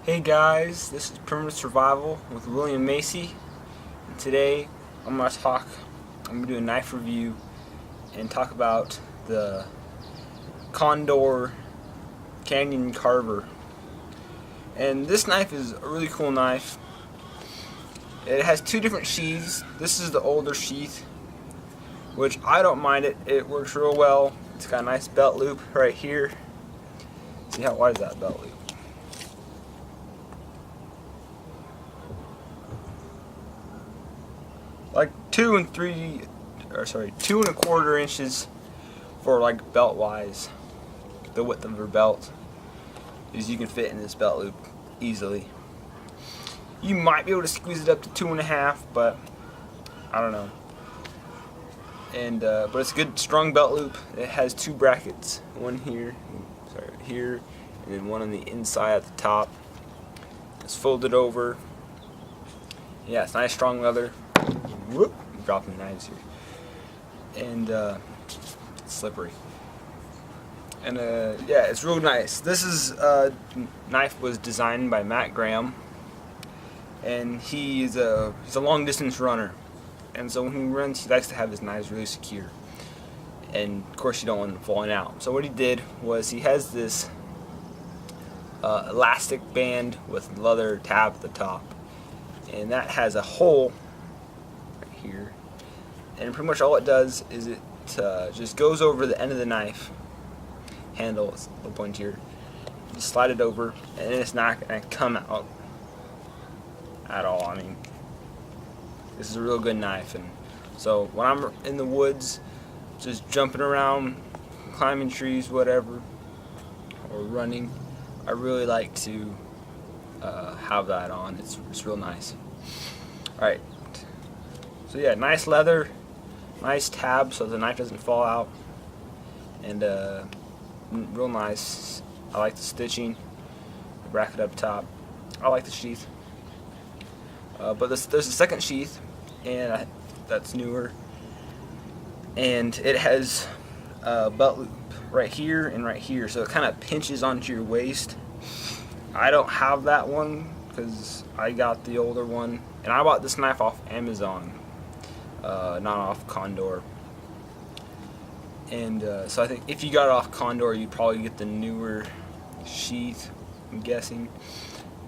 Hey guys, this is Primitive Survival with William Macy, and today I'm going to do a knife review and talk about the Condor Canyon Carver. And this knife is a really cool knife. It has two different sheaths. This is the older sheath, which I don't mind it. It works real well. It's got a nice belt loop right here. See how wide is that belt loop? Like 2.25 inches for like belt wise. The width of her belt is you can fit in this belt loop easily. You might be able to squeeze it up to 2.5, but I don't know. And but it's a good strong belt loop. It has two brackets, one here, here, and then one on the inside at the top. It's folded over. Yeah, it's nice strong leather. Whoop, I'm dropping knives here. And it's slippery. And yeah, it's real nice. This knife was designed by Matt Graham, and he's a long distance runner. And so when he runs, he likes to have his knives really secure. And of course, you don't want them falling out. So what he did was he has this elastic band with leather tab at the top, and that has a hole right here. And pretty much all it does is it just goes over the end of the knife handle. It's a little pointier. You slide it over, and it's not going to come out at all. I mean, this is a real good knife. And so when I'm in the woods, just jumping around, climbing trees, whatever, or running, I really like to have that on. It's real nice. Alright, so yeah, nice leather, nice tab so the knife doesn't fall out, and real nice. I like the stitching, the bracket up top. I like the sheath. But there's a second sheath, and that's newer, and it has a belt loop right here and right here, so it kind of pinches onto your waist. I don't have that one because I got the older one, and I bought this knife off Amazon, not off Condor. And so I think if you got it off Condor, you'd probably get the newer sheath, I'm guessing.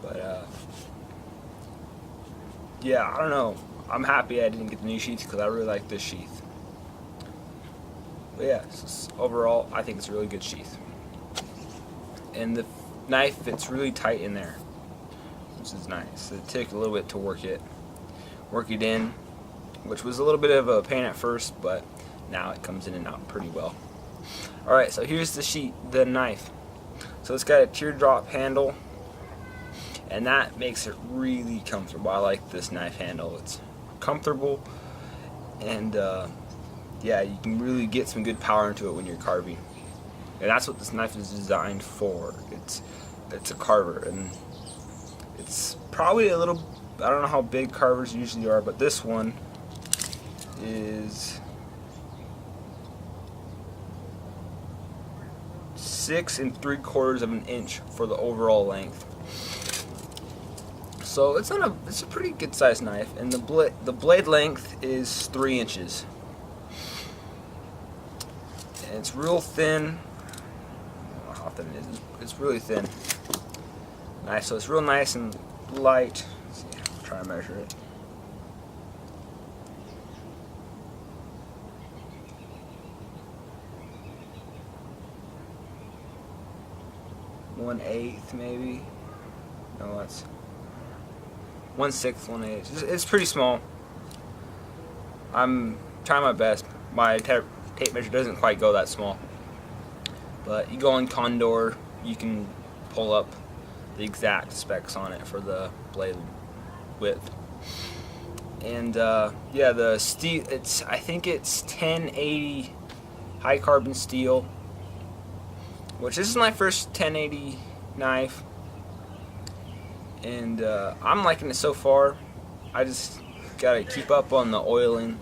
But yeah, I don't know. I'm happy I didn't get the new sheath because I really like this sheath. But yeah, overall, I think it's a really good sheath. And the knife fits really tight in there, which is nice. It took a little bit to work it in, which was a little bit of a pain at first, but now it comes in and out pretty well. Alright, so here's the knife. So it's got a teardrop handle, and that makes it really comfortable. I like this knife handle. It's comfortable, and yeah, you can really get some good power into it when you're carving. And that's what this knife is designed for. It's a carver, and it's probably a little, I don't know how big carvers usually are, but this one is 6 3/4 inch for the overall length. So it's a pretty good sized knife, and the blade length is 3 inches. And it's real thin. I don't know how thin it is. It's really thin. Nice. So it's real nice and light. Let's see, I'll try to measure it. One-eighth maybe. No, that's 1/6, 1/8. It's pretty small. I'm trying my best. My tape measure doesn't quite go that small. But you go on Condor, you can pull up the exact specs on it for the blade width. And yeah, the steel, I think it's 1080 high carbon steel, which this is my first 1080 knife, and I'm liking it so far. I just gotta keep up on the oiling.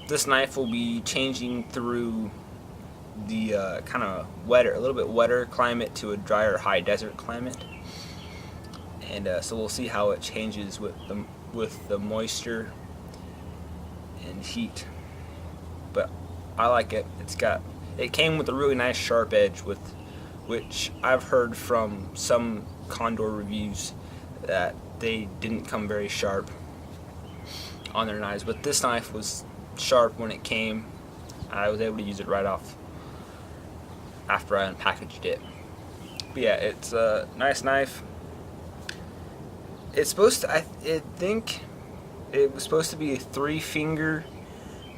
This knife will be changing through the kind of wetter, a little bit wetter climate to a drier high desert climate. And so we'll see how it changes with the moisture and heat. But I like it. It came with a really nice sharp edge, which I've heard from some Condor reviews that they didn't come very sharp on their knives. But this knife was sharp when it came. I was able to use it right off after I unpackaged it. But yeah, it's a nice knife. It's supposed to, I think it was supposed to be a 3-finger.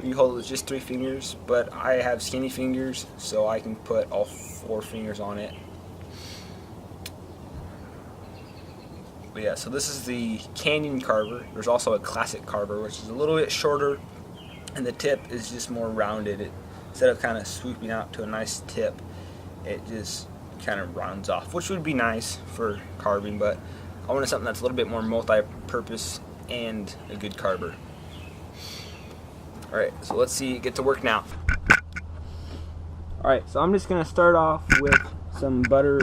You hold it with just 3 fingers, but I have skinny fingers, so I can put all 4 fingers on it. But yeah, so this is the Canyon Carver. There's also a classic Carver, which is a little bit shorter, and the tip is just more rounded. Instead of kind of swooping out to a nice tip, it just kind of rounds off, which would be nice for carving, but I wanted something that's a little bit more multi-purpose and a good carver. Alright, so let's see, get to work now. Alright, so I'm just going to start off with some feather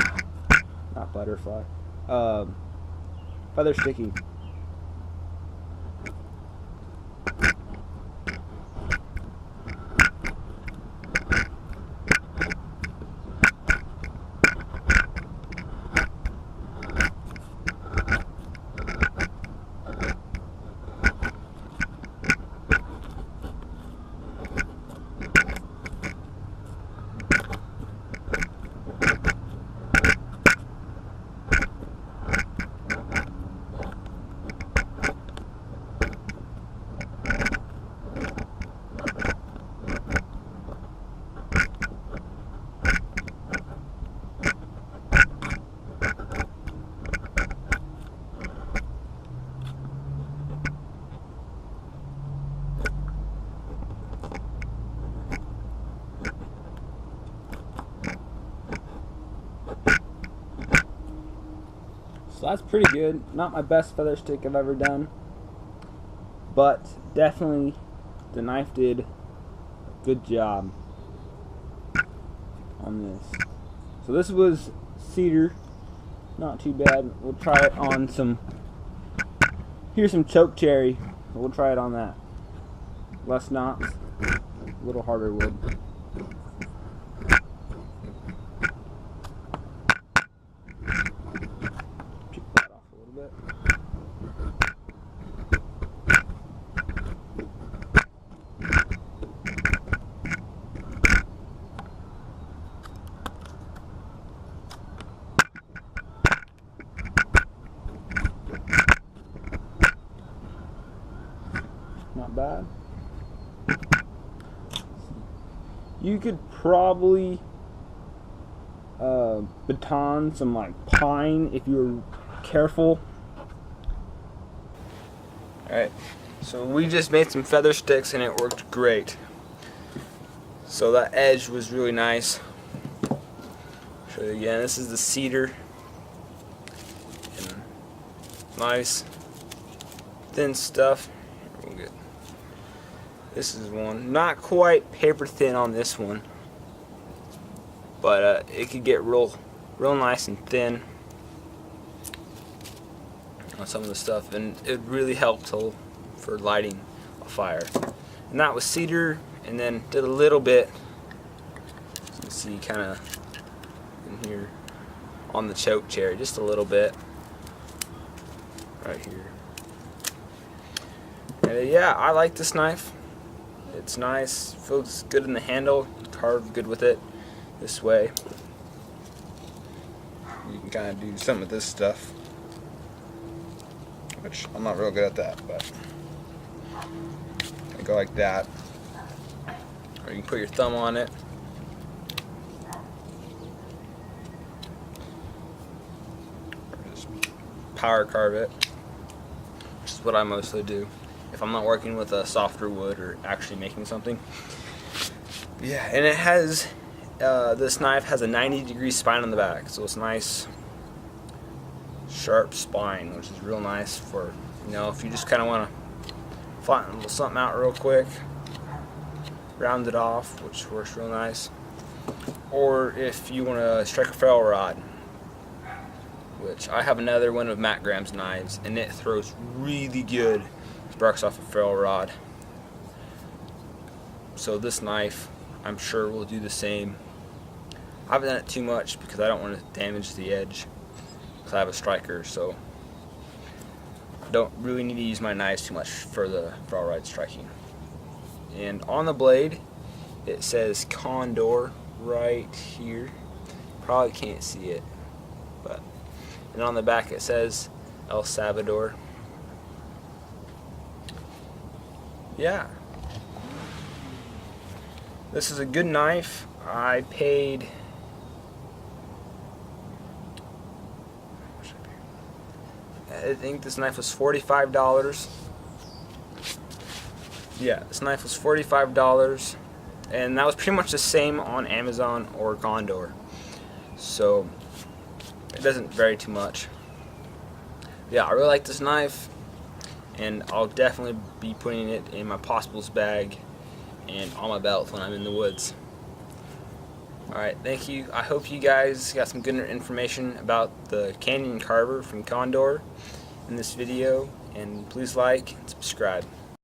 sticky. So that's pretty good. Not my best feather stick I've ever done, but definitely the knife did a good job on this. So this was cedar, not too bad. We'll try it on here's some choke cherry. We'll try it on that. Less knots, a little harder wood. Not bad. You could probably baton some like pine if you were careful. Alright, so we just made some feather sticks and it worked great. So that edge was really nice. Show you again, this is the cedar. And nice thin stuff. This is one, not quite paper thin on this one, but it could get real nice and thin on some of the stuff, and it really helped for lighting a fire. And that was cedar, and then did a little bit, you can see kind of in here on the choke cherry, just a little bit right here. And yeah, I like this knife. It's nice, feels good in the handle, carve good with it this way. You can kind of do some of this stuff, which I'm not real good at that, but I go like that. Or you can put your thumb on it. Or just power carve it, which is what I mostly do if I'm not working with a softer wood or actually making something. Yeah, and it has, this knife has a 90-degree spine on the back, so it's nice, sharp spine, which is real nice for, if you just kind of want to flatten something out real quick, round it off, which works real nice. or if you want to strike a ferrule rod, which I have another one of Matt Graham's knives, and it throws really good sparks off a ferrule rod. So this knife, I'm sure, will do the same. I haven't done it too much because I don't want to damage the edge, because I have a striker, so I don't really need to use my knives too much for the ferrule rod striking. And on the blade, it says Condor right here. Probably can't see it, but and on the back it says El Salvador. Yeah, this is a good knife. I paid I think this knife was $45. Yeah, this knife was $45, and that was pretty much the same on Amazon or Condor, so it doesn't vary too much. Yeah, I really like this knife, and I'll definitely be putting it in my possibles bag and on my belt when I'm in the woods. Alright, thank you. I hope you guys got some good information about the Canyon Carver from Condor in this video, and please like and subscribe.